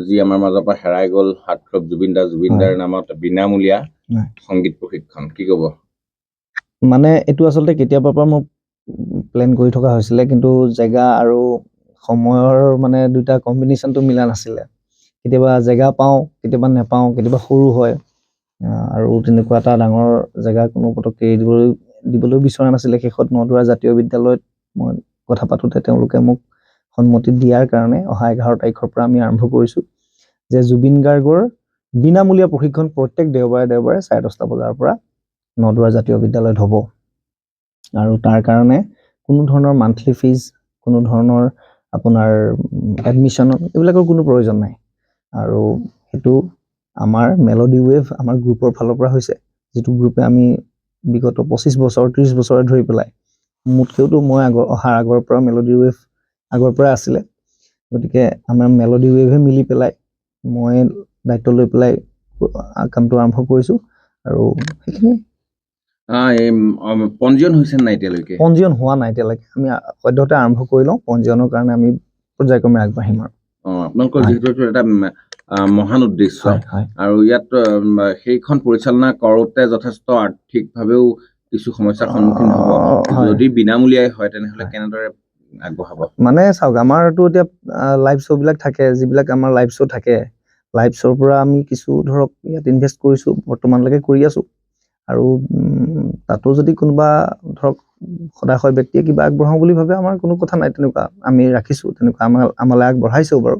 যি আমাৰ মাজৰ পৰা হেৰাই গ'ল হাৰ্টথ্ৰব জুবিনদাৰ নামত বিনামূলীয়া সংগীত প্ৰশিক্ষণ কি ক'ব? মানে এইটো আচলতে কেতিয়াবাৰ পৰা মই প্লেন কৰি থকা হৈছিলে, কিন্তু জেগা আৰু সময়ৰ মানে দুটা কম্বিনেশ্যনটো মিলা নাছিলে। কেতিয়াবা জেগা পাওঁ, কেতিয়াবা নেপাওঁ, কেতিয়াবা সৰু হয়, আৰু তেনেকুৱা এটা ডাঙৰ জেগা কোনো পটককৈ দিবলৈ বিচৰা নাছিলে। শেষত নদুৱা জাতীয় বিদ্যালয়ত মই কথা পাতোঁতে তেওঁলোকে মোক সন্মতি দিয়াৰ কাৰণে অহা 11 তাৰিখৰ পৰা আমি আৰম্ভ কৰিছোঁ যে জুবিন গাৰ্গৰ বিনামূলীয়া প্ৰশিক্ষণ প্ৰত্যেক দেওবাৰে 10:30 বজাৰ পৰা নদুৱা জাতীয় বিদ্যালয়ত হ'ব। আৰু তাৰ কাৰণে কোনো ধৰণৰ মান্থলি ফিজ, কোনো ধৰণৰ আপোনাৰ এডমিশ্যনৰ এইবিলাকৰ কোনো প্ৰয়োজন নাই। আৰু সেইটো আমাৰ মেলোডি ৱেভ আমাৰ গ্ৰুপৰ ফালৰ পৰা হৈছে, যিটো গ্ৰুপে আমি বিগত 25 বছৰ 30 বছৰে ধৰি পেলাই, মোতকৈওতো মই অহাৰ আগৰ পৰা মেলোডি ৱেভ আগৰ পৰা আছিলে। গতিকে আমাৰ মেলোডি ৱেভে মিলি পেলাই মই দায়িত্ব লৈ পেলাই কামটো আৰম্ভ কৰিছোঁ। আৰু সেইখিনি পঞ্জীয়ন হৈছে নাই এতিয়ালৈকে? পঞ্জীয়ন হোৱা নাই এতিয়ালৈকে। আমি সদ্যহতে আৰম্ভ কৰি লওঁ, পঞ্জীয়নৰ কাৰণে আমি পৰ্যায়ক্ৰমে আগবাঢ়িম। আৰু আপোনালোকৰ যিহেতু এটা মহান উদ্দেশ্য, আৰু ইয়াত সেইখন পৰিচালনা কৰোঁতে যথেষ্ট আৰ্থিকভাৱেও কিছু সমস্যাৰ সন্মুখীন হ'ব। যদি বিনামূলীয়াই হয় তেনেহ'লে কেনেদৰে আগবঢ়াব? মানে চাওক, আমাৰতো এতিয়া লাইভ শ্ব'বিলাক থাকে, যিবিলাক আমাৰ লাইভ শ্ব' থাকে, লাইভ শ্ব'ৰ পৰা আমি কিছু ধৰক ইয়াত ইনভেষ্ট কৰিছোঁ, বৰ্তমানলৈকে কৰি আছোঁ। আৰু তাতো যদি কোনোবা ধৰক সদাশয় ব্যক্তিয়ে কিবা আগবঢ়াওঁ বুলি ভাবে, আমাৰ কোনো কথা নাই, তেনেকুৱা আমি ৰাখিছোঁ, তেনেকুৱা আমালৈ আগবঢ়াইছেও বাৰু।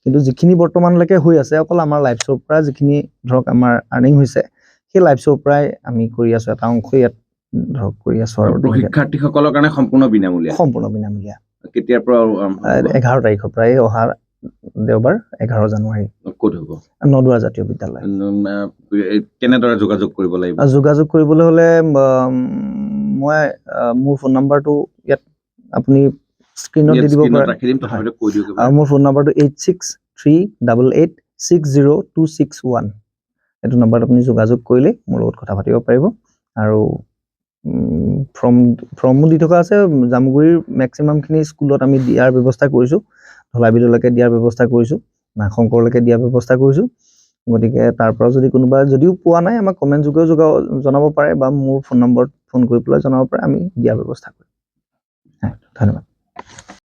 কিন্তু যিখিনি বৰ্তমানলৈকে হৈ আছে, অকল আমাৰ লাইভ শ্ব'ৰ পৰা যিখিনি ধৰক আমাৰ আৰ্নিং হৈছে, সেই লাইভ শ্ব'ৰ পৰাই আমি কৰি আছোঁ, এটা অংশ ইয়াত ধৰক কৰি আছোঁ। আৰু শিক্ষাৰ্থীসকলৰ কাৰণে সম্পূৰ্ণ বিনামূলীয়া? সম্পূৰ্ণ বিনামূলীয়া। কেতিয়াৰ পৰা? 11 তাৰিখৰ পৰা, এই অহা দেওবাৰ 11 জানুৱাৰী। ক'ত হ'ব? নদুৱা জাতীয় বিদ্যালয়। কেনেদৰে যোগাযোগ কৰিব লাগিব? যোগাযোগ কৰিবলৈ হ'লে মই মোৰ ফোন নাম্বাৰটো ইয়াত আপুনি স্ক্ৰীণত দি দিব পাৰে। মোৰ ফোন নাম্বাৰটো 8638860261। এইটো নাম্বাৰত আপুনি যোগাযোগ কৰিলে মোৰ লগত কথা পাতিব পাৰিব। আৰু ফৰ্মো দি থকা আছে। জামুগুৰিৰ মেক্সিমামখিনি স্কুলত আমি দিয়াৰ ব্যৱস্থা কৰিছোঁ, ঢলাবিললৈকে দিয়াৰ ব্যৱস্থা কৰিছোঁ, নাগশংকৰলৈকে দিয়াৰ ব্যৱস্থা কৰিছোঁ। গতিকে তাৰ পৰা যদি কোনোবা যদিও পোৱা নাই, আমাক কমেণ্ট যোগেও জনাব পাৰে, বা মোৰ ফোন নম্বৰত ফোন কৰি পেলাই জনাব পাৰে, আমি দিয়াৰ ব্যৱস্থা কৰিম। ধন্যবাদ।